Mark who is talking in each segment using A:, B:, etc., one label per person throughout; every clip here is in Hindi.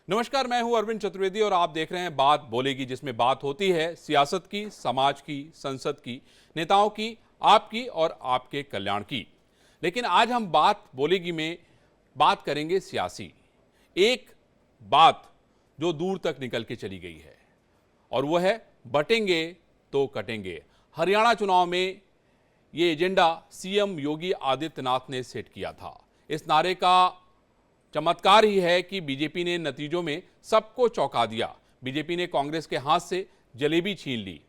A: नमस्कार, मैं हूं अरविंद चतुर्वेदी और आप देख रहे हैं बात बोलेगी, जिसमें बात होती है सियासत की, समाज की, संसद की, नेताओं की, आपकी और आपके कल्याण की। लेकिन आज हम बात बोलेगी में बात करेंगे सियासी एक बात जो दूर तक निकल के चली गई है, और वो है बटेंगे तो कटेंगे। हरियाणा चुनाव में ये एजेंडा सीएम योगी आदित्यनाथ ने सेट किया था। इस नारे का चमत्कार ही है कि बीजेपी ने नतीजों में सबको चौंका दिया। बीजेपी ने कांग्रेस के हाथ से जलेबी छीन ली।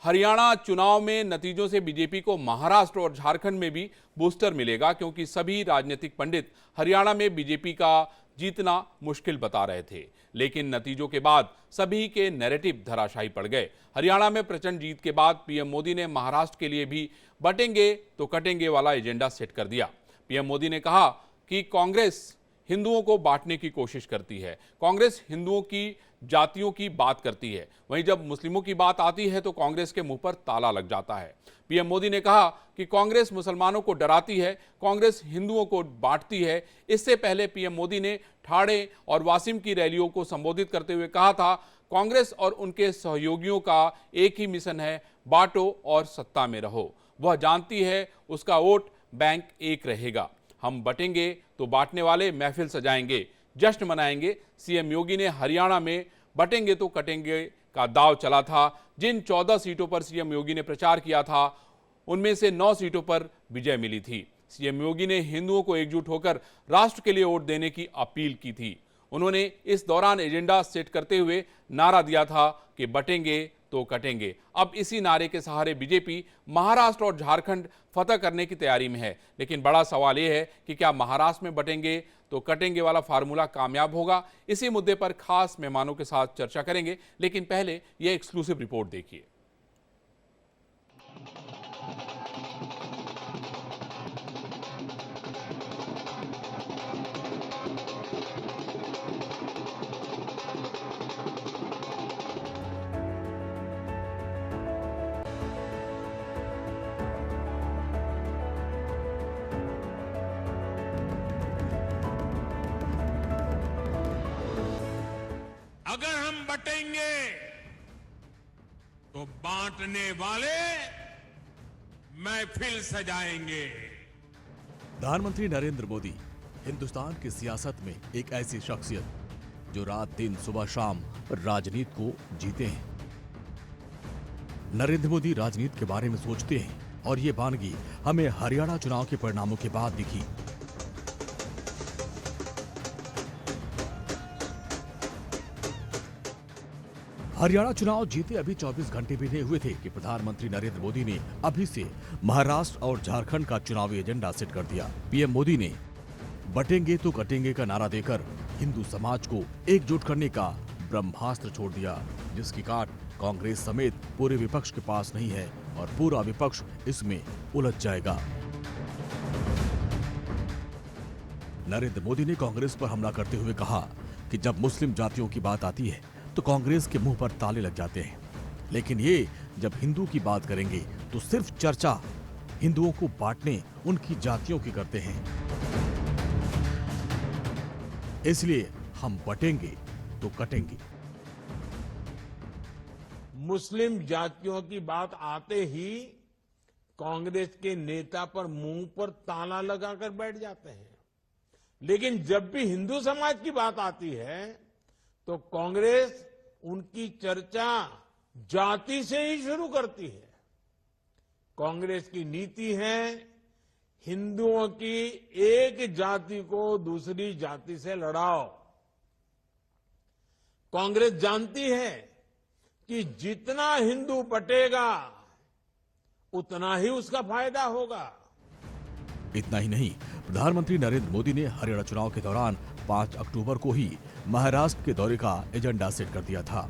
A: हरियाणा चुनाव में नतीजों से बीजेपी को महाराष्ट्र और झारखंड में भी बूस्टर मिलेगा, क्योंकि सभी राजनीतिक पंडित हरियाणा में बीजेपी का जीतना मुश्किल बता रहे थे। लेकिन नतीजों के बाद सभी के नैरेटिव धराशायी पड़ गए। हरियाणा में प्रचंड जीत के बाद पीएम मोदी ने महाराष्ट्र के लिए भी बटेंगे तो कटेंगे वाला एजेंडा सेट कर दिया। पीएम मोदी ने कहा कि कांग्रेस हिंदुओं को बांटने की कोशिश करती है, कांग्रेस हिंदुओं की जातियों की बात करती है, वहीं जब मुस्लिमों की बात आती है तो कांग्रेस के मुंह पर ताला लग जाता है। पीएम मोदी ने कहा कि कांग्रेस मुसलमानों को डराती है, कांग्रेस हिंदुओं को बांटती है। इससे पहले पीएम मोदी ने ठाणे और वासिम की रैलियों को संबोधित करते हुए कहा था, कांग्रेस और उनके सहयोगियों का एक ही मिशन है, बांटो और सत्ता में रहो। वह जानती है उसका वोट बैंक एक रहेगा। हम बटेंगे तो बांटने वाले महफिल सजाएंगे, जश्न मनाएंगे। सीएम योगी ने हरियाणा में बटेंगे तो कटेंगे का दांव चला था। जिन 14 सीटों पर सीएम योगी ने प्रचार किया था, उनमें से 9 सीटों पर विजय मिली थी। सीएम योगी ने हिंदुओं को एकजुट होकर राष्ट्र के लिए वोट देने की अपील की थी। उन्होंने इस दौरान एजेंडा सेट करते हुए नारा दिया था कि बटेंगे तो कटेंगे। अब इसी नारे के सहारे बीजेपी महाराष्ट्र और झारखंड फतह करने की तैयारी में है। लेकिन बड़ा सवाल यह है कि क्या महाराष्ट्र में बटेंगे तो कटेंगे वाला फार्मूला कामयाब होगा? इसी मुद्दे पर खास मेहमानों के साथ चर्चा करेंगे, लेकिन पहले यह एक्सक्लूसिव रिपोर्ट देखिए।
B: अगर हम बटेंगे तो बांटने वाले महफिल सजाएंगे।
C: प्रधानमंत्री नरेंद्र मोदी हिंदुस्तान की सियासत में एक ऐसी शख्सियत जो रात दिन सुबह शाम राजनीति को जीते हैं। नरेंद्र मोदी राजनीति के बारे में सोचते हैं और ये वानगी हमें हरियाणा चुनाव के परिणामों के बाद दिखी। हरियाणा चुनाव जीते अभी 24 घंटे भी नहीं हुए थे कि प्रधानमंत्री नरेंद्र मोदी ने अभी से महाराष्ट्र और झारखंड का चुनावी एजेंडा सेट कर दिया। पीएम मोदी ने बटेंगे तो कटेंगे का नारा देकर हिंदू समाज को एकजुट करने का ब्रह्मास्त्र छोड़ दिया, जिसकी काट कांग्रेस समेत पूरे विपक्ष के पास नहीं है और पूरा विपक्ष इसमें उलझ जाएगा। नरेंद्र मोदी ने कांग्रेस पर हमला करते हुए कहा कि जब मुस्लिम जातियों की बात आती है तो कांग्रेस के मुंह पर ताले लग जाते हैं, लेकिन ये जब हिंदू की बात करेंगे तो सिर्फ चर्चा हिंदुओं को बांटने, उनकी जातियों की करते हैं। इसलिए हम बटेंगे तो कटेंगे।
B: मुस्लिम जातियों की बात आते ही कांग्रेस के नेता पर मुंह पर ताला लगाकर बैठ जाते हैं, लेकिन जब भी हिंदू समाज की बात आती है तो कांग्रेस उनकी चर्चा जाति से ही शुरू करती है। कांग्रेस की नीति है हिंदुओं की एक जाति को दूसरी जाति से लड़ाओ। कांग्रेस जानती है कि जितना हिंदू बटेगा उतना ही उसका फायदा होगा।
C: इतना ही नहीं, प्रधानमंत्री नरेंद्र मोदी ने हरियाणा चुनाव के दौरान 5 अक्टूबर को ही महाराष्ट्र के दौरे का एजेंडा सेट कर दिया था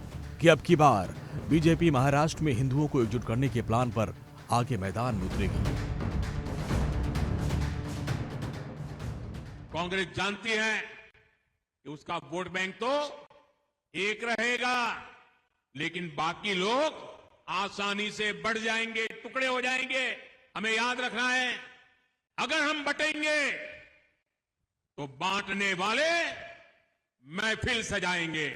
C: कि अब की बार बीजेपी महाराष्ट्र में हिंदुओं को एकजुट करने के प्लान पर आगे मैदान में उतरेगी।
B: कांग्रेस जानती है कि उसका वोट बैंक तो एक रहेगा, लेकिन बाकी लोग आसानी से बढ़ जाएंगे, टुकड़े हो जाएंगे। हमें याद रखना है, अगर हम बटेंगे तो बांटने वाले महफिल सजाएंगे।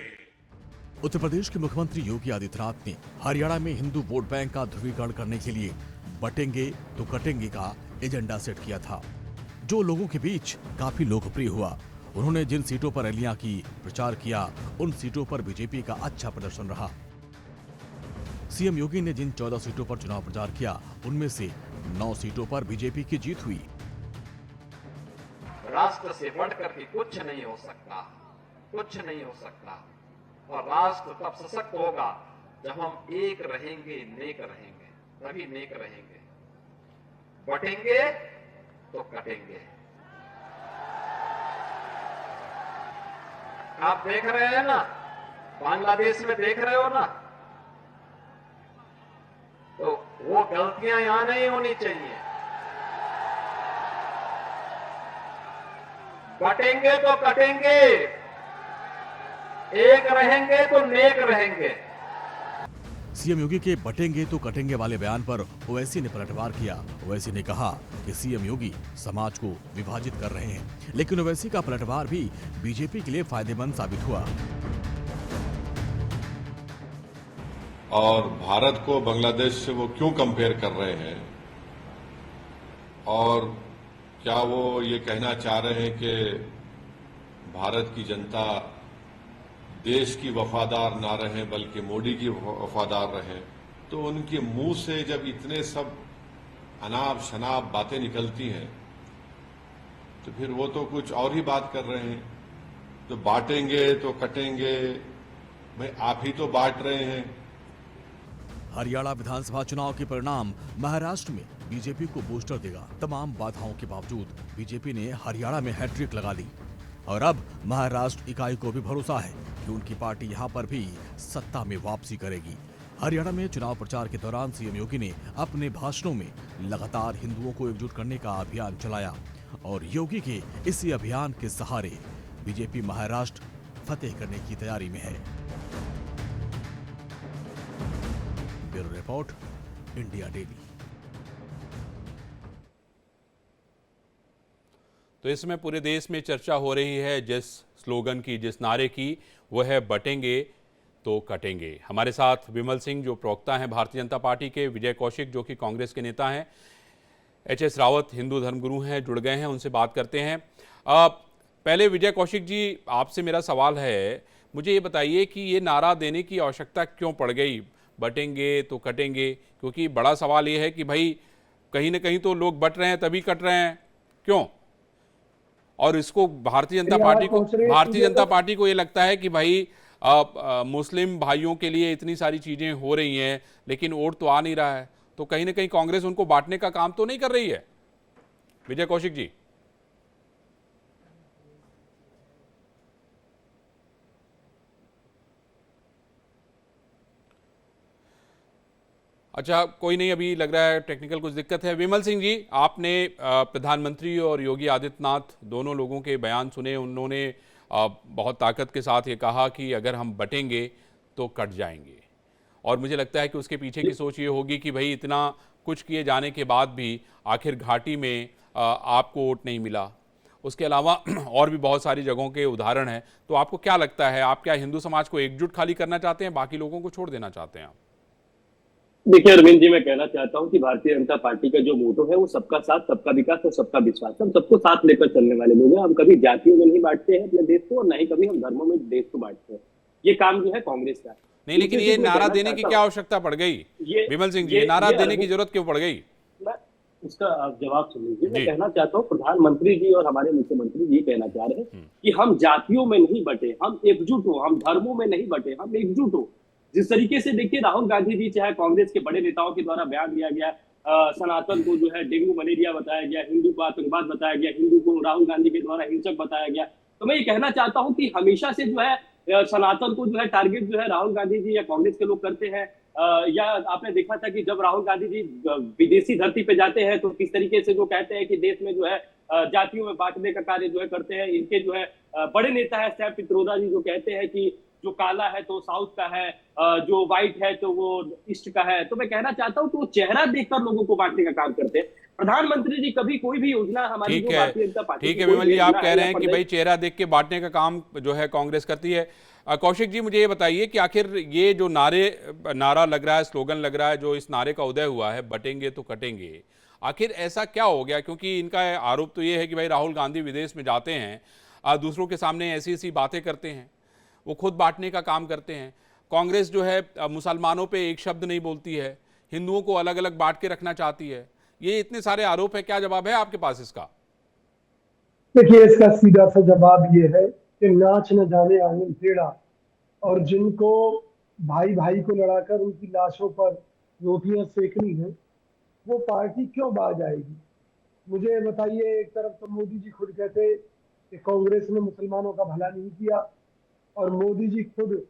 C: उत्तर प्रदेश के मुख्यमंत्री योगी आदित्यनाथ ने हरियाणा में हिंदू वोट बैंक का ध्रुवीकरण करने के लिए बटेंगे तो कटेंगे का एजेंडा सेट किया था, जो लोगों के बीच काफी लोकप्रिय हुआ। उन्होंने जिन सीटों पर रैलियां की, प्रचार किया, उन सीटों पर बीजेपी का अच्छा प्रदर्शन रहा। सीएम योगी ने जिन 14 सीटों पर चुनाव प्रचार किया, उनमें से 9 सीटों पर बीजेपी की जीत हुई।
D: राष्ट्र से बढ़कर के कुछ नहीं हो सकता, कुछ नहीं हो सकता। और राष्ट्र तब सशक्त होगा जब हम एक रहेंगे, नेक रहेंगे, तभी नेक रहेंगे। बटेंगे तो कटेंगे। आप देख रहे हैं ना, बांग्लादेश में देख रहे हो ना, तो वो गलतियां यहां नहीं होनी चाहिए। बटेंगे तो कटेंगे, एक रहेंगे तो नेक रहेंगे।
C: सीएम योगी के बटेंगे तो कटेंगे वाले बयान पर ओवैसी ने पलटवार किया। ओवैसी ने कहा कि सीएम योगी समाज को विभाजित कर रहे हैं, लेकिन ओवैसी का पलटवार भी बीजेपी के लिए फायदेमंद साबित हुआ।
E: और भारत को बांग्लादेश से वो क्यों कंपेयर कर रहे हैं, और क्या वो ये कहना चाह रहे हैं कि भारत की जनता देश की वफादार ना रहे बल्कि मोदी की वफादार रहे। तो उनके मुंह से जब इतने सब अनाप शनाप बातें निकलती हैं तो फिर वो तो कुछ और ही बात कर रहे हैं। तो बांटेंगे तो कटेंगे, भाई आप ही तो बांट रहे हैं।
C: हरियाणा विधानसभा चुनाव के परिणाम महाराष्ट्र में बीजेपी को बूस्टर देगा। तमाम बाधाओं के बावजूद बीजेपी ने हरियाणा में हैट्रिक लगा ली और अब महाराष्ट्र इकाई को भी भरोसा है कि उनकी पार्टी यहां पर भी सत्ता में वापसी करेगी। हरियाणा में चुनाव प्रचार के दौरान सीएम योगी ने अपने भाषणों में लगातार हिंदुओं को एकजुट करने का अभियान चलाया और योगी के इसी अभियान के सहारे बीजेपी महाराष्ट्र फतेह करने की तैयारी में है। Bureau report, India daily.
A: तो इसमें पूरे देश में चर्चा हो रही है जिस स्लोगन की, जिस नारे की, वो है बटेंगे तो कटेंगे। हमारे साथ विमल सिंह जो प्रवक्ता हैं भारतीय जनता पार्टी के, विजय कौशिक जो कि कांग्रेस के नेता हैं, एच.एस. रावत हिंदू धर्मगुरु हैं, जुड़ गए हैं, उनसे बात करते हैं। पहले विजय कौशिक जी, आपसे मेरा सवाल है, मुझे ये बताइए कि ये नारा देने की आवश्यकता क्यों पड़ गई, बटेंगे तो कटेंगे? क्योंकि बड़ा सवाल ये है कि भाई कहीं ना कहीं तो लोग बट रहे हैं तभी कट रहे हैं, क्यों? और इसको भारतीय जनता पार्टी को ये लगता है कि भाई मुस्लिम भाइयों के लिए इतनी सारी चीजें हो रही हैं लेकिन वोट तो आ नहीं रहा है, तो कहीं ना कहीं कांग्रेस उनको बांटने का काम तो नहीं कर रही है। विजय कौशिक जी। अच्छा, कोई नहीं, अभी लग रहा है टेक्निकल कुछ दिक्कत है। विमल सिंह जी, आपने प्रधानमंत्री और योगी आदित्यनाथ दोनों लोगों के बयान सुने। उन्होंने बहुत ताकत के साथ ये कहा कि अगर हम बटेंगे तो कट जाएंगे, और मुझे लगता है कि उसके पीछे की सोच ये होगी कि भाई इतना कुछ किए जाने के बाद भी आखिर घाटी में आपको वोट नहीं मिला। उसके अलावा और भी बहुत सारी जगहों के उदाहरण हैं। तो आपको क्या लगता है, आप क्या हिंदू समाज को एकजुट खाली करना चाहते हैं, बाकी लोगों को छोड़ देना चाहते हैं आप?
F: देखिए अरविंद जी, मैं कहना चाहता हूं कि भारतीय जनता पार्टी का जो मोटो है वो सबका साथ, सबका विकास और सबका विश्वास। हम सबको साथ लेकर चलने वाले लोग हैं। हम कभी जातियों में नहीं बांटते हैं अपने देश को, और ना ही कभी हम धर्मों में देश को बांटते हैं। ये काम जो है कांग्रेस का
A: नहीं, लेकिन ये नारा देने की क्या आवश्यकता पड़ गई विमल सिंह जी? ये नारा देने की जरूरत क्यों पड़ गई?
F: उसका आप जवाब सुन लीजिए। मैं कहना चाहता हूँ प्रधानमंत्री जी और हमारे मुख्यमंत्री जी कहना चाह रहे हैं कि हम जातियों में नहीं बटे, हम एकजुट हो। हम धर्मों में नहीं बटे, हम एकजुट हो। जिस तरीके से देखिए राहुल गांधी जी, चाहे कांग्रेस के बड़े नेताओं के द्वारा बयान दिया गया, सनातन को जो है डेंगू मलेरिया बताया गया, हिंदू को आतंकवाद बताया गया, हिंदू को राहुल गांधी के द्वारा हिंसक बताया गया। तो मैं ये कहना चाहता हूं कि हमेशा से जो है सनातन को जो है टारगेट जो है राहुल गांधी जी या कांग्रेस के लोग करते हैं। या आपने देखा था कि जब राहुल गांधी जी विदेशी धरती पे जाते हैं तो किस तरीके से जो कहते हैं कि देश में जो है जातियों में बांटने का कार्य जो है करते हैं। इनके जो है बड़े नेता है सैम पित्रोदा जी, जो कहते हैं कि जो काला है तो साउथ का है, जो व्हाइट है तो वो ईस्ट का है। तो मैं कहना चाहता हूं कि वो चेहरा देखकर लोगों को बांटने का काम करते हैं। प्रधानमंत्री जी कभी कोई भी योजना हमारी
A: ठीक
F: जो
A: है,
F: भारतीय जनता पार्टी
A: ठीक
F: की
A: है
F: कोई
A: विमल जी, आप
F: योजना
A: कह
F: है
A: रहे
F: या
A: हैं कि
F: प्रदेश।
A: भाई चेहरा देख के बांटने का काम जो है कांग्रेस करती है। कौशिक जी, मुझे ये बताइए कि आखिर ये जो नारा लग रहा है, स्लोगन लग रहा है, जो इस नारे का उदय हुआ है, बटेंगे तो कटेंगे, आखिर ऐसा क्या हो गया? क्योंकि इनका आरोप तो ये है कि भाई राहुल गांधी विदेश में जाते हैं, दूसरों के सामने ऐसी ऐसी बातें करते हैं, वो खुद बांटने का काम करते हैं। कांग्रेस जो है मुसलमानों पे एक शब्द नहीं बोलती है, हिंदुओं को अलग अलग बांट के रखना चाहती है। ये इतने सारे आरोप है, क्या जवाब है आपके पास इसका?
G: देखिए, इसका सीधा सा जवाब ये है कि नाच न जाने आंगन टेढ़ा, और जिनको भाई भाई को लड़ाकर उनकी लाशों पर रोटियां सेकनी है, वो पार्टी क्यों बाज आएगी? मुझे बताइए, एक तरफ तो मोदी जी खुद कहते कि कांग्रेस ने मुसलमानों का भला नहीं किया, और मोदी जी खुद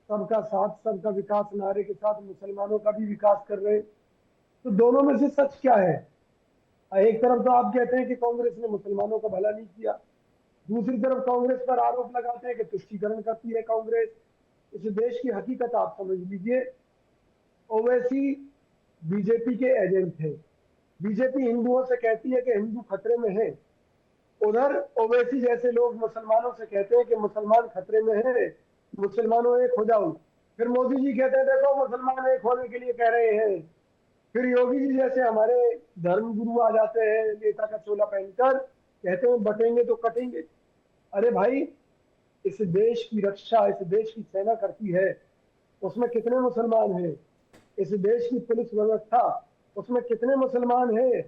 G: सबका साथ सबका विकास नारे के साथ मुसलमानों का भी विकास कर रहे हैं। तो दोनों में से सच क्या है? एक तरफ तो आप कहते हैं कि कांग्रेस ने मुसलमानों का भला नहीं किया, दूसरी तरफ कांग्रेस पर आरोप लगाते हैं कि तुष्टीकरण करती है कांग्रेस। इस देश की हकीकत आप समझ लीजिए। ओवैसी बीजेपी के एजेंट थे। बीजेपी हिंदुओं से कहती है कि हिंदू खतरे में है, उधर ओवैसी जैसे लोग मुसलमानों से कहते हैं कि मुसलमान खतरे में है, मुसलमानों एक हो जाओ। फिर मोदी जी कहते हैं देखो मुसलमान एक होने के लिए कह रहे हैं। फिर योगी जी जैसे हमारे धर्म गुरु आ जाते हैं नेता का चोला पहनकर, कहते हैं बटेंगे तो कटेंगे। अरे भाई, इस देश की रक्षा इस देश की सेना करती है, उसमें कितने मुसलमान हैं? इस देश की पुलिस व्यवस्था, उसमें कितने मुसलमान हैं?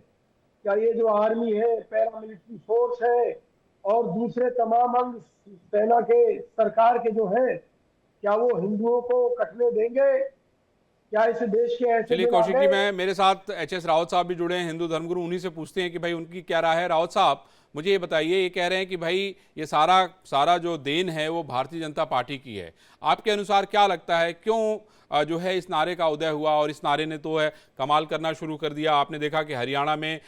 G: क्या ये जो आर्मी है, पैरामिलिट्री फोर्स है और दूसरे तमाम अंग सेना के सरकार के जो हैं, क्या वो हिंदुओं को कटने देंगे? क्या इस देश के ऐसे
A: चलिए
G: दिन
A: कौशिक जी,
G: आए?
A: मैं मेरे साथ एचएस रावत साहब भी जुड़े हैं, हिंदू धर्मगुरु, उन्हीं से पूछते हैं कि भाई उनकी क्या राय है। रावत साहब, मुझे ये बताइए, ये कह रहे हैं कि भाई ये सारा जो देन है वो भारतीय जनता पार्टी की है। आपके अनुसार क्या लगता है, क्यों जो है इस नारे का उदय हुआ? और इस नारे ने तो है कमाल करना शुरू कर दिया। आपने देखा कि हरियाणा में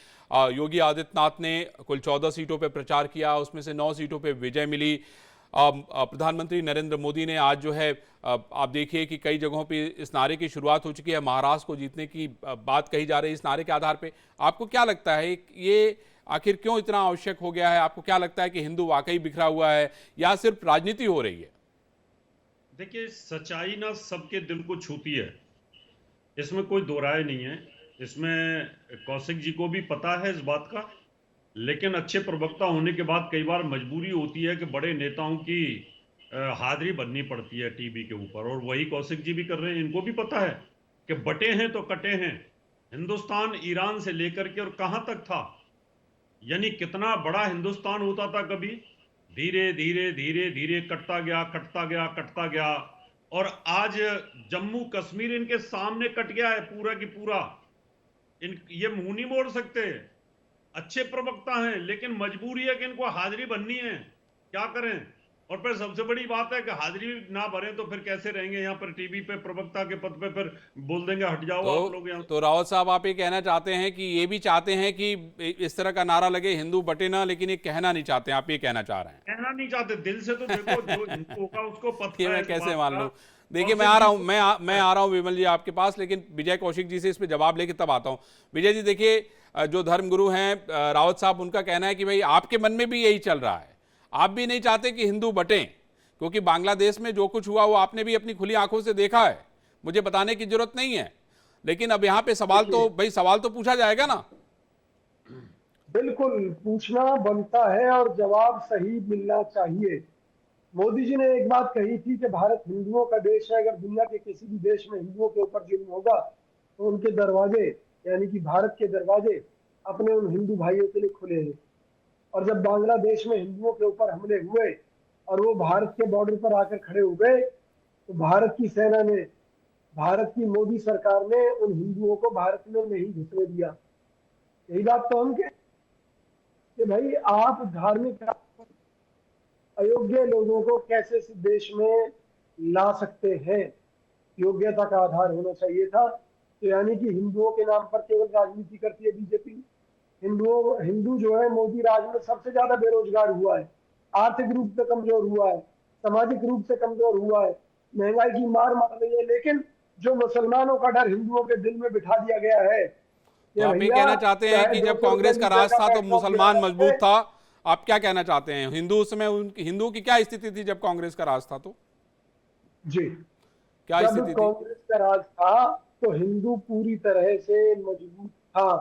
A: योगी आदित्यनाथ ने कुल 14 सीटों पर प्रचार किया, उसमें से 9 सीटों पर विजय मिली। प्रधानमंत्री नरेंद्र मोदी ने आज जो है आप देखिए कि कई जगहों पे इस नारे की शुरुआत हो चुकी है, महाराष्ट्र को जीतने की बात कही जा रही है इस नारे के आधार पे। आपको क्या लगता है ये आखिर क्यों इतना आवश्यक हो गया है? आपको क्या लगता है कि हिंदू वाकई बिखरा हुआ है या सिर्फ राजनीति हो रही है?
H: देखिए, सच्चाई ना सबके दिल को छूती है, इसमें कोई दो राय नहीं है। इसमें कौशिक जी को भी पता है इस बात का, लेकिन अच्छे प्रवक्ता होने के बाद कई बार मजबूरी होती है कि बड़े नेताओं की हाजिरी बननी पड़ती है टीवी के ऊपर, और वही कौशिक जी भी कर रहे हैं। इनको भी पता है कि बटे हैं तो कटे हैं। हिंदुस्तान ईरान से लेकर के और कहां तक था, यानी कितना बड़ा हिंदुस्तान होता था, कभी धीरे धीरे धीरे धीरे कटता गया कटता गया कटता गया, और आज जम्मू कश्मीर इनके सामने कट गया है पूरा की पूरा। ये मुंह नहीं मोड़ सकते। अच्छे प्रवक्ता हैं, लेकिन मजबूरी है कि इनको हाजिरी बननी है, क्या करें। और फिर सबसे बड़ी बात है कि हाजिरी ना भरें तो फिर कैसे रहेंगे यहाँ पर टीवी पे प्रवक्ता के पद पे? फिर बोल देंगे हट जाओ आप लोग यहाँ।
A: तो रावत साहब, आप ये कहना चाहते हैं कि ये भी चाहते हैं कि इस तरह का नारा लगे हिंदू बटे ना, लेकिन ये कहना नहीं चाहते, आप ये कहना चाह रहे हैं?
H: कहना नहीं चाहते, दिल से तो देखो जो हिंदू होगा उसको पता है।
A: मैं कैसे मान लूं? देखिए, मैं आ रहा हूं विमल जी आपके पास, लेकिन विजय कौशिक जी से इस पे जवाब लेके तब आता हूं। विजय जी, देखिए, जो धर्मगुरु हैं रावत साहब, उनका कहना है कि भाई आपके मन में भी यही चल रहा है, आप भी नहीं चाहते कि हिंदू बटें, क्योंकि बांग्लादेश में जो कुछ हुआ वो आपने भी अपनी खुली आंखों से देखा है, मुझे बताने की जरूरत नहीं है। लेकिन अब यहाँ पे सवाल तो पूछा जाएगा ना।
G: बिल्कुल पूछना बनता है और जवाब सही मिलना चाहिए। मोदी जी ने एक बात कही थी कि भारत हिंदुओं का देश है, अगर दुनिया के किसी भी देश में हिंदुओं के ऊपर जुल्म होगा तो उनके दरवाजे, यानी कि भारत के दरवाजे अपने उन हिंदू भाइयों के लिए खुले हैं। और जब बांग्लादेश में हिंदुओं के ऊपर हमले हुए और वो भारत के बॉर्डर पर आकर खड़े हो गए, तो भारत की सेना ने, भारत की मोदी सरकार ने उन हिंदुओं को भारत में नहीं घुसने दिया। यही बात तो हम कह कि भाई आप धार्मिक अयोग्य लोगों को कैसे इस देश में ला सकते हैं? योग्यता का आधार होना चाहिए था। तो यानी कि हिंदुओं के नाम पर केवल राजनीति करती है बीजेपी। हिंदू जो है मोदी राज में सबसे ज्यादा बेरोजगार हुआ है, आर्थिक रूप से कमजोर हुआ है, सामाजिक रूप से कमजोर हुआ है, महंगाई की मार मार रही है। लेकिन जो मुसलमानों का डर हिंदुओं के दिल में बिठा दिया गया है,
A: तो आप ये कहना चाहते हैं कि जब कांग्रेस का राज था तो मुसलमान मजबूत था, आप क्या कहना चाहते हैं? हिंदू उस समय हिंदू की क्या स्थिति थी जब कांग्रेस का राज था? तो
G: जी,
A: क्या
G: जब
A: स्थिति थी?
G: कांग्रेस का राज था तो हिंदू पूरी तरह से मजबूत था।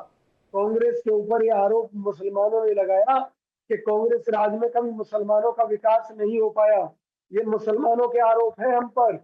G: कांग्रेस के ऊपर यह आरोप मुसलमानों ने लगाया कि कांग्रेस राज में कभी मुसलमानों का विकास नहीं हो पाया। ये मुसलमानों के आरोप है हम पर,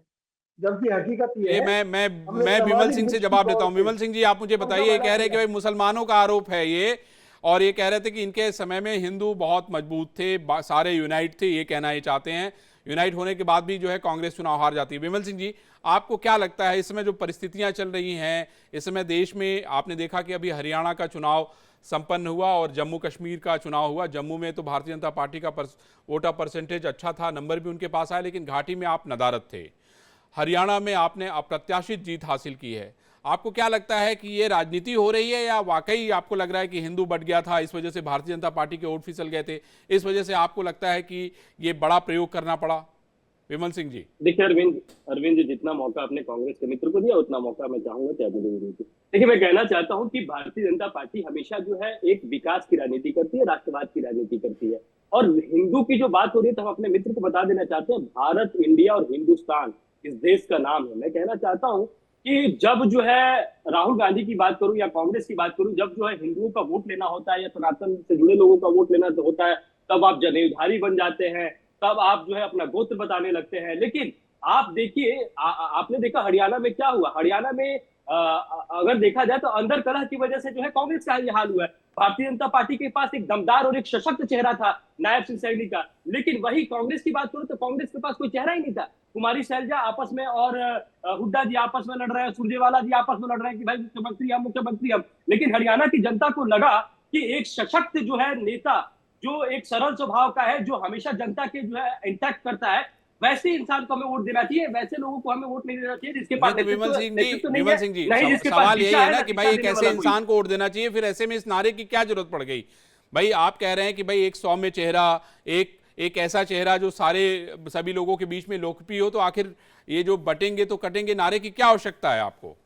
G: जबकि हकीकत ये
A: ये
G: है
A: मैं विमल सिंह से जवाब देता हूं। विमल सिंह जी, आप मुझे बताइए, ये कह रहे हैं कि भाई मुसलमानों का आरोप है ये, और ये कह रहे थे कि इनके समय में हिंदू बहुत मजबूत थे, सारे यूनाइट थे, ये कहना ये चाहते हैं। यूनाइट होने के बाद भी जो है कांग्रेस चुनाव हार जाती है। विमल सिंह जी, आपको क्या लगता है इस समय जो परिस्थितियां चल रही हैं इस समय देश में? आपने देखा कि अभी हरियाणा का चुनाव संपन्न हुआ और जम्मू कश्मीर का चुनाव हुआ। जम्मू में तो भारतीय जनता पार्टी का वोटर परसेंटेज अच्छा था, नंबर भी उनके पास आया, लेकिन घाटी में आप नदारद थे। हरियाणा में आपने अप्रत्याशित जीत हासिल की है। आपको क्या लगता है कि ये राजनीति हो रही है, या वाकई आपको लग रहा है कि हिंदू बढ़ गया था, इस वजह से भारतीय जनता पार्टी के वोट फिसल गए थे, इस वजह से आपको लगता है कि ये बड़ा प्रयोग करना पड़ा? विमल सिंह जी।
F: देखिए अरविंद जी, जितना मौका आपने कांग्रेस के मित्र को दिया उतना मौका मैं चाहूंगा त्यागेंद्र जी को। देखिए, मैं कहना चाहता हूं कि भारतीय जनता पार्टी हमेशा जो है एक विकास की राजनीति करती है, राष्ट्रवाद की राजनीति करती है। और हिंदू की जो बात हो रही है तो हम अपने मित्र को बता देना चाहते हैं, भारत, इंडिया और हिंदुस्तान इस देश का नाम है। मैं कहना चाहता हूं कि जब जो है राहुल गांधी की बात करूं या कांग्रेस की बात करूं, जब जो है हिंदुओं का वोट लेना होता है या सनातन से जुड़े लोगों का वोट लेना होता है, तब आप जनेऊधारी बन जाते हैं, तब आप जो है अपना गोत्र बताने लगते हैं। लेकिन आप देखिए, आपने देखा हरियाणा में क्या हुआ। हरियाणा में अगर देखा जाए तो अंदर कलह की वजह से जो है कांग्रेस का ये हाल हुआ है। भारतीय जनता पार्टी के पास एक दमदार और एक सशक्त चेहरा था नायब सिंह सैनी का, लेकिन वही कांग्रेस की बात करो तो कांग्रेस के पास कोई चेहरा ही नहीं था। कुमारी शैलजा आपस में और हुड्डा जी आपस में लड़ रहे हैं, सुरजेवाला जी आपस में लड़ रहे हैं कि भाई मुख्यमंत्री हम। लेकिन हरियाणा की जनता को लगा कि एक सशक्त जो है नेता, जो एक सरल स्वभाव का है, जो हमेशा जनता के जो है इंटैक्ट करता है, वैसे इंसान को हमें वोट देना चाहिए, वैसे लोगों को हमें वोट नहीं देना चाहिए जिसके पास
A: विमल सिंह जी, सवाल यही है ना कि भाई एक ऐसे इंसान को वोट देना चाहिए, फिर ऐसे में इस नारे की क्या जरूरत पड़ गई? भाई आप कह रहे हैं कि भाई एक सौम्य चेहरा, एक ऐसा चेहरा जो सभी लोगों के बीच में लोकप्रिय हो, तो आखिर ये जो बटेंगे तो कटेंगे नारे की क्या आवश्यकता है आपको?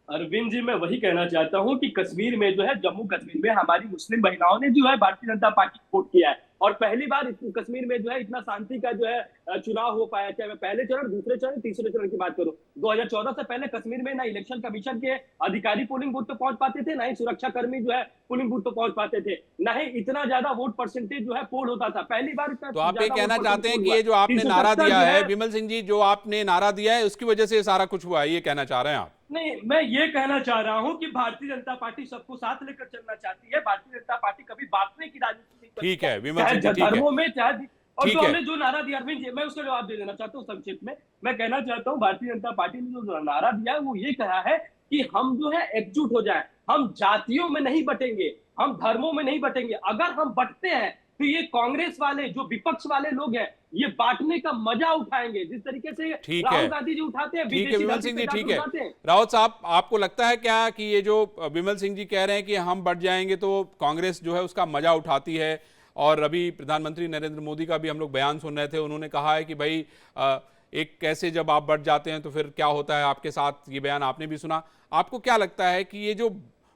F: अरविंद जी, मैं वही कहना चाहता हूं कि कश्मीर में जो है, जम्मू कश्मीर में हमारी मुस्लिम महिलाओं ने जो है भारतीय जनता पार्टी को वोट किया है, और पहली बार कश्मीर में जो है इतना शांति का जो है चुनाव हो पाया। चाहे मैं पहले चरण, दूसरे चरण, तीसरे चरण की बात करूं, 2014 से पहले कश्मीर में ना इलेक्शन कमीशन के अधिकारी पोलिंग बूथ पे पहुंच पाते थे, ना ही सुरक्षा कर्मी जो है पोलिंग बूथ पे पहुंच पाते थे, ना ही इतना ज्यादा वोट परसेंटेज जो है पोल होता था। पहली बार इतना।
A: तो आप ये कहना चाहते हैं कि ये जो आपने नारा दिया है, विमल सिंह जी, जो आपने नारा दिया है उसकी वजह से सारा कुछ हुआ है, ये कहना चाह रहे हैं आप?
F: नहीं, मैं ये कहना चाह रहा हूं कि भारतीय जनता पार्टी सबको साथ लेकर चलना चाहती है। भारतीय जनता पार्टी कभी बांटने की राजनीति नहीं करती।
A: ठीक है विमल सिंह जी, ठीक है।
F: धर्मों में चाहे, और जो हमने जो नारा दिया, अरविंद जी, मैं उसका जवाब दे देना चाहता हूँ संक्षिप्त में। मैं कहना चाहता हूँ भारतीय जनता पार्टी ने जो नारा दिया है वो ये कहा है कि हम जो है एकजुट हो जाए, हम जातियों में नहीं बटेंगे, हम धर्मों में नहीं बटेंगे। अगर हम बटते हैं तो ये कांग्रेस वाले जो विपक्ष वाले लोग हैं ये बांटने का मजा उठाएंगे, जिस तरीके से राहुल गांधी जी उठाते हैं।
A: ठीक है विमल सिंह जी, ठीक है। रावत साहब, आपको लगता है क्या कि ये जो विमल सिंह जी कह रहे हैं कि हम बढ़ जाएंगे तो कांग्रेस जो है उसका मजा उठाती है? और अभी प्रधानमंत्री नरेंद्र मोदी का भी हम लोग बयान सुन रहे थे, उन्होंने कहा है कि भाई एक कैसे जब आप बढ़ जाते हैं तो फिर क्या होता है आपके साथ, ये बयान आपने भी सुना। आपको क्या लगता है कि ये जो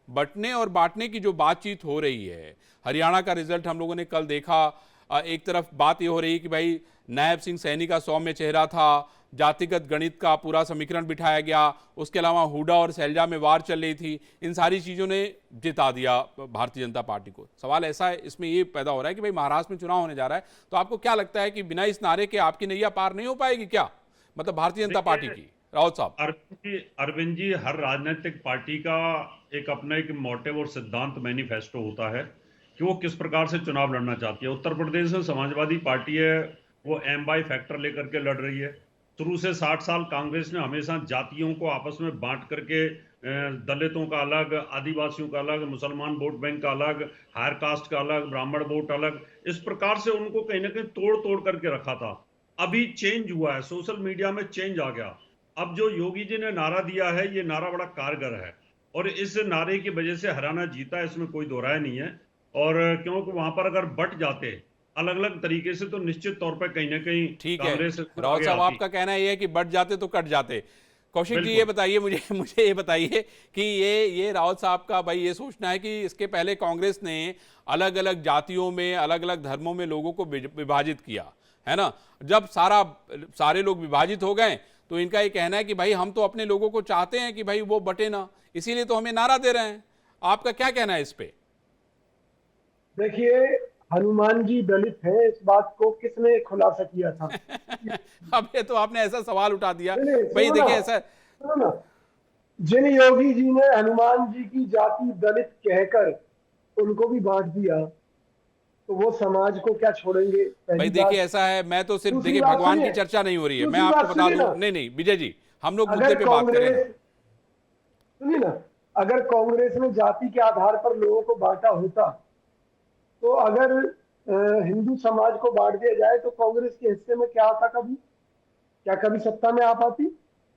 A: बंटने और बांटने की जो बातचीत हो रही है, हरियाणा का रिजल्ट हम लोगों ने कल देखा, एक तरफ बात ये हो रही है कि भाई नायब सिंह सैनी का सौम्य चेहरा था, जातिगत गणित का पूरा समीकरण बिठाया गया, उसके अलावा हुडा और सैलजा में वार चल रही थी, इन सारी चीज़ों ने जिता दिया भारतीय जनता पार्टी को। सवाल ऐसा है, इसमें ये पैदा हो रहा है कि भाई महाराष्ट्र में चुनाव होने जा रहा है, तो आपको क्या लगता है कि बिना इस नारे के आपकी नैया पार नहीं हो पाएगी क्या, मतलब भारतीय जनता पार्टी की? राउत साहब।
H: अरविंद जी, हर राजनीतिक पार्टी का एक अपना एक मोटिव और सिद्धांत मैनिफेस्टो होता है कि वो किस प्रकार से चुनाव लड़ना चाहती है। उत्तर प्रदेश में समाजवादी पार्टी है, वो एम बाई फैक्टर लेकर के लड़ रही है। शुरू से 60 साल कांग्रेस ने हमेशा जातियों को आपस में बांट करके, दलितों का अलग, आदिवासियों का अलग, मुसलमान वोट बैंक का अलग, हायर कास्ट का अलग, ब्राह्मण वोट अलग, इस प्रकार से उनको कहीं ना कहीं तोड़ तोड़ करके रखा था। अभी चेंज हुआ है, सोशल मीडिया में चेंज आ गया। अब जो योगी जी ने नारा दिया है, ये नारा बड़ा कारगर है और इस नारे की वजह से हरियाणा जीता, इसमें कोई दो राय नहीं है। और क्योंकि वहां पर अगर बट जाते अलग अलग तरीके से तो निश्चित तौर पर कहीं ना कहीं
A: ठीक है। रावत साहब, आपका कहना यह है कि बट जाते तो कट जाते, कौशिक जी
H: बिल्कुल।
A: ये बताइए मुझे मुझे ये बताइए कि ये रावत साहब का भाई ये सोचना है कि इसके पहले कांग्रेस ने अलग अलग जातियों में अलग अलग धर्मों में लोगों को विभाजित किया है ना। जब सारे लोग विभाजित हो गए तो इनका ये कहना है कि भाई हम तो अपने लोगों को चाहते हैं कि भाई वो बटे ना, इसीलिए तो हमें नारा दे रहे हैं। आपका क्या कहना है इस पे?
G: देखिए, हनुमान जी दलित है, इस बात को किसने खुलासा किया था?
A: अब ये तो आपने ऐसा सवाल उठा दिया
G: नहीं, नहीं,
A: भाई,
G: सुनो
A: देखिए
G: ना,
A: ऐसा
G: सुनो ना, जिन योगी जी ने हनुमान जी की जाति दलित कहकर उनको भी बांट दिया, तो वो समाज को क्या छोड़ेंगे?
A: भाई
G: पहली
A: देखिए
G: बात।
A: ऐसा है, मैं तो सिर्फ
G: दूसरी
A: देखिए
G: बात
A: भगवान की
G: सुनिए,
A: चर्चा नहीं हो रही है, मैं
G: दूसरी
A: आपको
G: बात
A: बता
G: सुनिए
A: दूं।
G: ना,
A: नहीं नहीं विजय जी, हम लोग मुद्दे
G: अगर
A: पे बात करें ना।
G: कांग्रेस, सुनिए ना, अगर कांग्रेस ने जाति के आधार पर लोगों को बांटा होता, तो अगर हिंदू समाज को बांट दिया जाए तो कांग्रेस के हिस्से में क्या आता? क्या कभी सत्ता में आ पाती?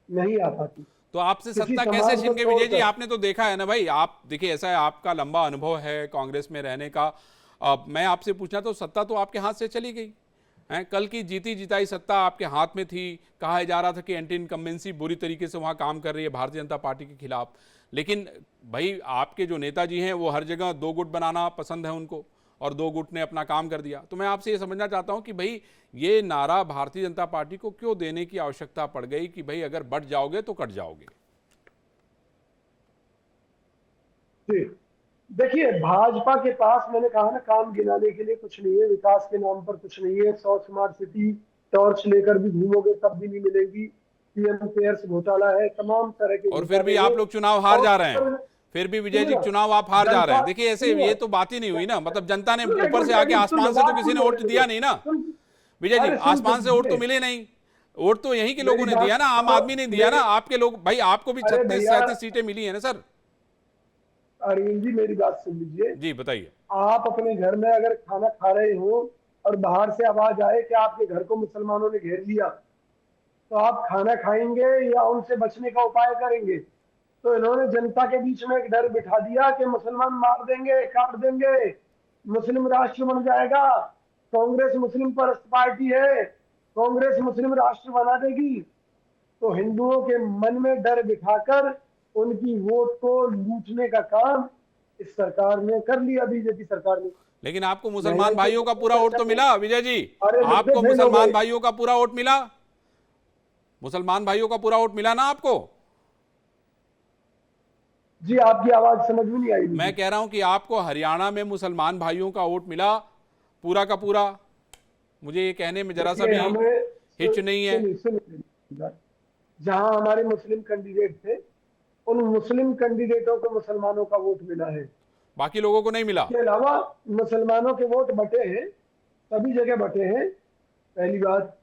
G: नहीं आ पाती।
A: तो आपसे
G: किसी
A: सत्ता कैसे
G: समाज को
A: छीन गई विजय जी?
G: तोड़कर।
A: आपने तो देखा है ना भाई, आप देखिए ऐसा है, आपका लंबा अनुभव है कांग्रेस में रहने का। मैं आपसे पूछना तो सत्ता तो आपके हाथ से चली गई है, कल की जीती जिताई सत्ता आपके हाथ में थी। कहा जा रहा था कि एंटी इनकम्बेंसी बुरी तरीके से वहां काम कर रही है भारतीय जनता पार्टी के खिलाफ, लेकिन भाई आपके जो नेताजी हैं वो हर जगह दो गुट बनाना पसंद है उनको, और दो गुट ने अपना काम कर दिया। तो मैं आपसे ये समझना चाहता हूं कि भाई ये नारा भारतीय जनता पार्टी को क्यों देने की आवश्यकता पड़ गई कि भाई अगर बट जाओगे तो कट जाओगे?
G: जी, देखिए, भाजपा के पास, मैंने कहा ना, काम गिनाने के लिए कुछ नहीं है, विकास के नाम पर कुछ नहीं है। 100 स्मार्ट सिटी टॉर्च लेकर भी घूमोगे तब भी नहीं मिलेगी। पीएम केयर्स घोटाला है, तमाम तरह के
A: और फिर भी
G: घोटाले
A: आप
G: हैं।
A: लोग चुनाव हार जा रहे हैं,
G: और
A: फिर भी विजय जी
G: सुनिए,
A: चुनाव आप हार जा रहे हैं।
G: जनता-
A: देखिए ऐसे
G: सुनिए,
A: ये तो बात ही नहीं हुई ना, मतलब जनता ने
G: सुनिए,
A: ऊपर से
G: एक
A: आके
G: मिनट,
A: आसमान से
G: सुनिए,
A: तो किसी ने
G: बात
A: वोट दिया नहीं ना
G: सुन-
A: विजय जी,
G: अरे सुन
A: आसमान से वोट तो
G: लीजिए।
A: मिले नहीं, वोट तो यहीं के लोगों
G: मेरी
A: ने दिया ना, आम
G: बात-
A: आदमी ने दिया ना,
G: मेरी-
A: आपके लोग। भाई आपको भी
G: अरे
A: 36-37 सीटें मिली है ना सर।
G: अरविंद जी, मेरी बात सुन लीजिए।
A: जी बताइए।
G: आप अपने घर में अगर खाना खा रहे हो और बाहर से आवाज आए कि आपके घर को मुसलमानों ने घेर लिया, तो आप खाना खाएंगे या उनसे बचने का उपाय करेंगे? तो इन्होंने जनता के बीच में एक डर बिठा दिया कि मुसलमान मार देंगे, काट देंगे, मुस्लिम राष्ट्र बन जाएगा, कांग्रेस मुस्लिम परस्त पार्टी है, कांग्रेस मुस्लिम राष्ट्र बना देगी। तो हिंदुओं के मन में डर बिठाकर उनकी वोट को लूटने का काम इस सरकार ने कर लिया, बीजेपी सरकार ने।
A: लेकिन आपको मुसलमान भाइयों का पूरा वोट तो मिला विजय जी,
G: अरे
A: आपको
G: फेल हो
A: मुसलमान
G: गए।
A: भाइयों का पूरा वोट मिला, मुसलमान भाइयों का पूरा वोट मिला ना आपको?
G: जी, आपकी आवाज समझ में नहीं आई मुझे।
A: मैं कह रहा हूं कि आपको हरियाणा में मुसलमान भाइयों का वोट मिला पूरा का पूरा? मुझे ये कहने में जरा सा भी
G: देखिए, हमें
A: हिच नहीं है।
G: सुनिए, जहां हमारे मुस्लिम कैंडिडेट थे, उन मुस्लिम कैंडिडेटों को मुसलमानों का वोट मिला है,
A: बाकी लोगों को नहीं मिला।
G: इसके अलावा मुसलमानों के वोट बटे हैं, सभी जगह बटे हैं, पहली बात।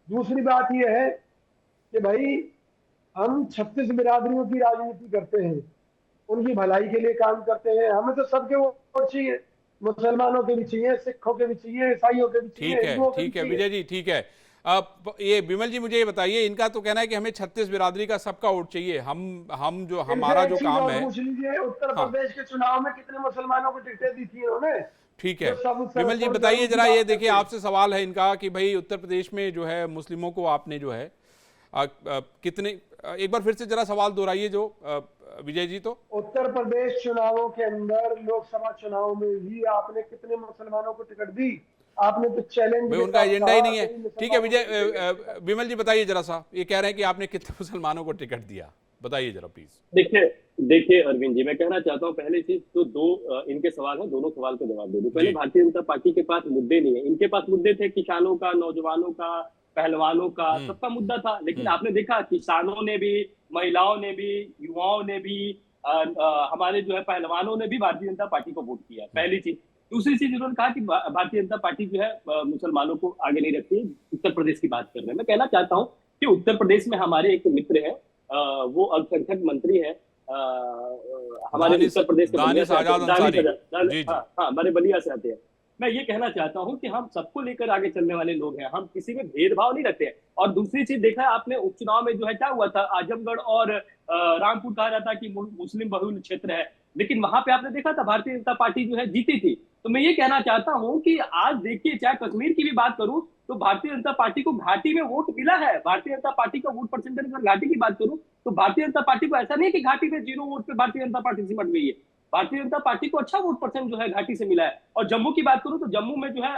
G: दूसरी बात यह है कि भाई हम 36 बिरादरियों की राजनीति करते हैं, उनकी भलाई के लिए काम करते हैं। हमें तो सबके वोट चाहिए, मुसलमानों के भी चाहिए, सिखों के भी चाहिए, ईसाइयों के भी चाहिए,
A: ठीक है
G: हिंदुओं के भी
A: ठीक है
G: चाहिए।
A: विजय जी, ठीक है। अब ये विमल जी मुझे ये बताइए, इनका तो कहना है कि हमें 36 बिरादरी का सबका वोट चाहिए। हम जो हमारा
G: इनसे
A: जो
G: एक चीज
A: काम
G: और
A: है।
G: पूछ लीजिए, उत्तर
A: हाँ।
G: प्रदेश के चुनाव में कितने मुसलमानों को टिकटें दी थी इन्होंने?
A: ठीक है
G: जो सब
A: विमल जी
G: सब
A: बताइए
G: जरूर
A: जरा,
G: की
A: ये
G: बात
A: देखिए
G: करते हैं।
A: आपसे सवाल है इनका कि भाई उत्तर प्रदेश में जो है मुस्लिमों को आपने जो है कितने, एक बार फिर से जरा सवाल दोहराइए जो विजय जी। तो
G: उत्तर प्रदेश चुनावों के अंदर, लोकसभा चुनाव में भी आपने कितने मुसलमानों को टिकट दी? आपने तो चैलेंज
A: भाई
G: के
A: उनका
G: साथ
A: एजेंडा ही
G: कहा
A: नहीं है।
G: कि
A: ठीक है
G: मुसलमानों को
A: विजय, विमल जी बताइए जरा सा, ये कह रहे हैं कि आपने कितने मुसलमानों को टिकट दिया, बताइए जरा प्लीज।
F: देखिए अरविंद जी, मैं कहना चाहता हूँ, पहले चीज तो दो इनके सवाल है, दोनों सवाल का जवाब दे दूं। पहले
A: जी।
F: भारतीय जनता पार्टी के पास मुद्दे नहीं है, इनके पास मुद्दे थे किसानों का, नौजवानों का, पहलवानों का, सबका मुद्दा था। लेकिन आपने देखा किसानों ने भी, महिलाओं ने भी, युवाओं ने भी, हमारे जो है पहलवानों ने भी भारतीय जनता पार्टी को वोट किया, पहली चीज। दूसरी चीज, उन्होंने कहा कि भारतीय जनता पार्टी जो है मुसलमानों को आगे नहीं रखती। उत्तर प्रदेश की बात कर रहे हैं, मैं कहना चाहता हूँ कि उत्तर प्रदेश में हमारे एक मित्र है, वो अल्पसंख्यक मंत्री है, हमारे उत्तर प्रदेश के
A: दानिश आजाद अंसारी। जी, जी।
F: हाँ, हमारे बलिया से आते हैं। मैं ये कहना चाहता हूं कि हम सबको लेकर आगे चलने वाले लोग हैं, हम किसी में भेदभाव नहीं रखते हैं। और दूसरी चीज देखा है आपने, उपचुनाव में जो है क्या हुआ था, आजमगढ़ और रामपुर कहा जाता है कि मुस्लिम बहुल क्षेत्र है, लेकिन वहां पे आपने देखा था भारतीय जनता पार्टी जो है जीती थी। तो मैं ये कहना चाहता हूं कि आज देखिए, चाहे कश्मीर की भी बात करूं तो भारतीय जनता पार्टी को घाटी में वोट मिला है। भारतीय जनता पार्टी का वोट परसेंटेज, अगर घाटी की बात करूं तो भारतीय जनता पार्टी को ऐसा नहीं कि घाटी में 0 वोट पे भारतीय जनता पार्टी सिमट गई है। भारतीय जनता पार्टी को अच्छा वोट परसेंट जो है घाटी से मिला है। और जम्मू की बात करूं तो जम्मू में जो है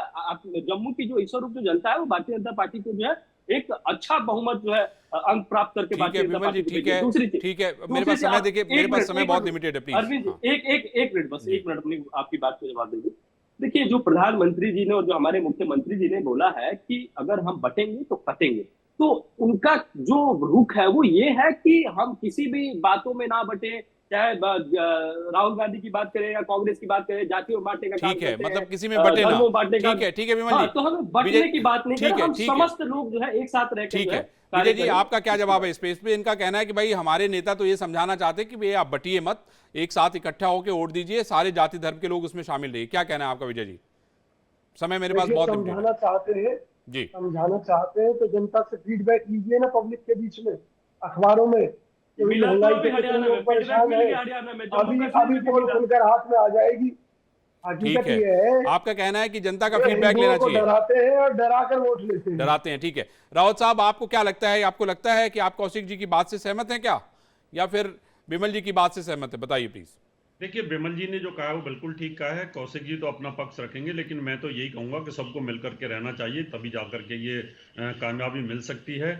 F: जम्मू की जो ईश्वर रूप जो जनता है वो भारतीय जनता पार्टी को जो है एक अच्छा बहुमत जो है अंक प्राप्त करके
A: ठीक है विमल जी, ठीक है, ठीक है, मेरे पास समय, देखिए मेरे पास समय बहुत लिमिटेड है, प्लीज।
F: अरविंद जी, एक मिनट, बस 1 मिनट अपनी आपकी बात को जवाब दीजिए। देखिए, जो प्रधानमंत्री जी ने और जो हमारे मुख्यमंत्री जी ने बोला है कि अगर हम बटेंगे तो कटेंगे, तो उनका जो रुख है वो ये है कि हम किसी भी बातों में ना बटे, चाहे राहुल गांधी की बात करें या कांग्रेस की बात करें, जातियों बांटने का काम
A: ठीक है,
F: करते हैं,
A: मतलब किसी में बटे ना,
F: बांटने का,
A: ठीक है विमल जी,
F: तो हमें बटने की बात नहीं है, हम समस्त लोग जो है एक साथ रहकर
A: ठीक है। विजय जी, आपका क्या जवाब है इस पे? इनका कहना है कि भाई हमारे नेता तो ये समझाना चाहते हैं कि भाई आप बटिए मत, एक साथ इकट्ठा होकर वोट दीजिए, सारे जाति धर्म के लोग उसमें शामिल रहिए। क्या कहना है आपका विजय जी? समय मेरे पास बहुत लिमिटेड है।
G: समझाना चाहते हैं
A: जी,
G: समझाना चाहते हैं तो जनता से फीडबैक लीजिए ना, पब्लिक के बीच में, अखबारों में। महंगाई के कितने लोग परेशान है, अभी पोल खुलकर हाथ में आ जाएगी।
A: ठीक है, आपका कहना है कि जनता का फीडबैक लेना चाहिए,
G: डराते हैं और डरा कर वोट लेते हैं,
A: डराते हैं। ठीक है, रावत साहब, आपको क्या लगता है? आपको लगता है कि आप कौशिक जी की बात से सहमत हैं क्या, या फिर विमल जी की बात से सहमत है? बताइए प्लीज।
H: देखिए, विमल जी ने जो कहा है वो बिल्कुल ठीक कहा है। कौशिक जी तो अपना पक्ष रखेंगे, लेकिन मैं तो यही कहूंगा कि सबको मिलकर के रहना चाहिए, तभी जाकर के ये कामयाबी मिल सकती है।